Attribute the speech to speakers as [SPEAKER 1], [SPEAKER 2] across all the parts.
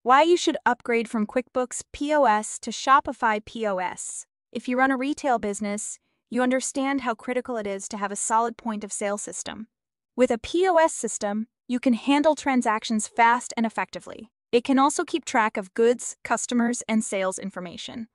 [SPEAKER 1] Why you should upgrade from QuickBooks POS to Shopify POS. If you run a retail business, you understand how critical it is to have a solid point of sale system. With a POS system, you can handle transactions fast and effectively. It can also keep track of goods, customers, and sales information.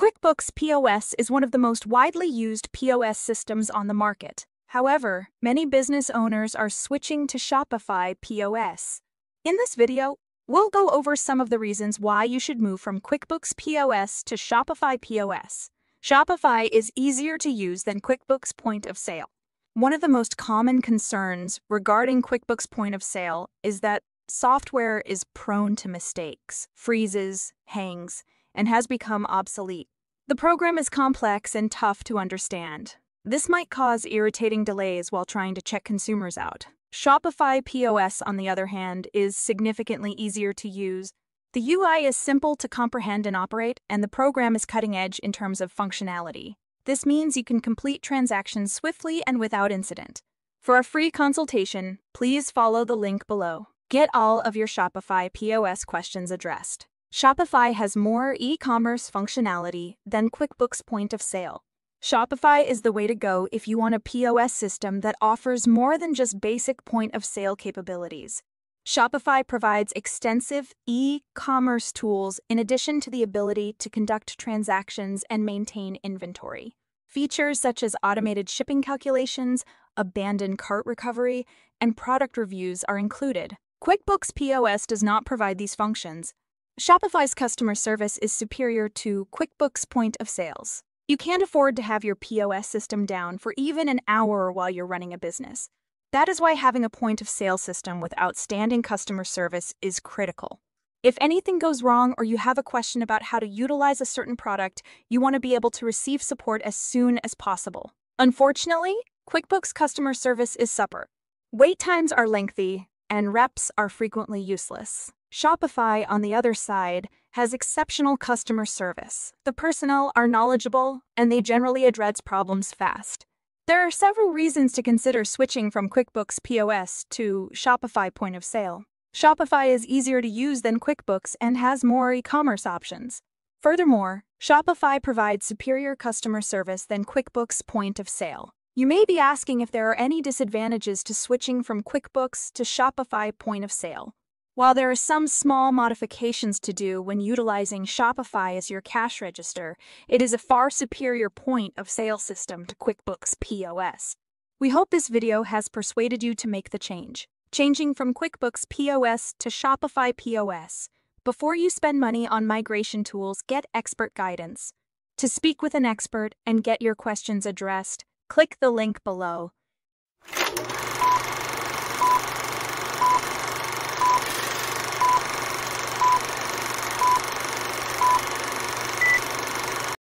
[SPEAKER 1] QuickBooks POS is one of the most widely used POS systems on the market. However, many business owners are switching to Shopify POS. In this video, we'll go over some of the reasons why you should move from QuickBooks POS to Shopify POS. Shopify is easier to use than QuickBooks Point of Sale. One of the most common concerns regarding QuickBooks Point of Sale is that software is prone to mistakes, freezes, hangs, and has become obsolete. The program is complex and tough to understand. This might cause irritating delays while trying to check consumers out. Shopify POS, on the other hand, is significantly easier to use. The UI is simple to comprehend and operate, and the program is cutting edge in terms of functionality. This means you can complete transactions swiftly and without incident. For a free consultation, please follow the link below. Get all of your Shopify POS questions addressed. Shopify has more e-commerce functionality than QuickBooks Point of Sale. Shopify is the way to go if you want a POS system that offers more than just basic point-of-sale capabilities. Shopify provides extensive e-commerce tools in addition to the ability to conduct transactions and maintain inventory. Features such as automated shipping calculations, abandoned cart recovery, and product reviews are included. QuickBooks POS does not provide these functions. Shopify's customer service is superior to QuickBooks Point of Sales. You can't afford to have your POS system down for even an hour while you're running a business. That is why having a point-of-sale system with outstanding customer service is critical. If anything goes wrong or you have a question about how to utilize a certain product, you want to be able to receive support as soon as possible. Unfortunately, QuickBooks customer service is subpar. Wait times are lengthy, and reps are frequently useless. Shopify, on the other side, has exceptional customer service. The personnel are knowledgeable, and they generally address problems fast. There are several reasons to consider switching from QuickBooks POS to Shopify Point of Sale. Shopify is easier to use than QuickBooks and has more e-commerce options. Furthermore, Shopify provides superior customer service than QuickBooks Point of Sale. You may be asking if there are any disadvantages to switching from QuickBooks to Shopify Point of Sale. While there are some small modifications to do when utilizing Shopify as your cash register, it is a far superior point of sale system to QuickBooks POS. We hope this video has persuaded you to make the change. Changing from QuickBooks POS to Shopify POS. Before you spend money on migration tools, get expert guidance. To speak with an expert and get your questions addressed, click the link below.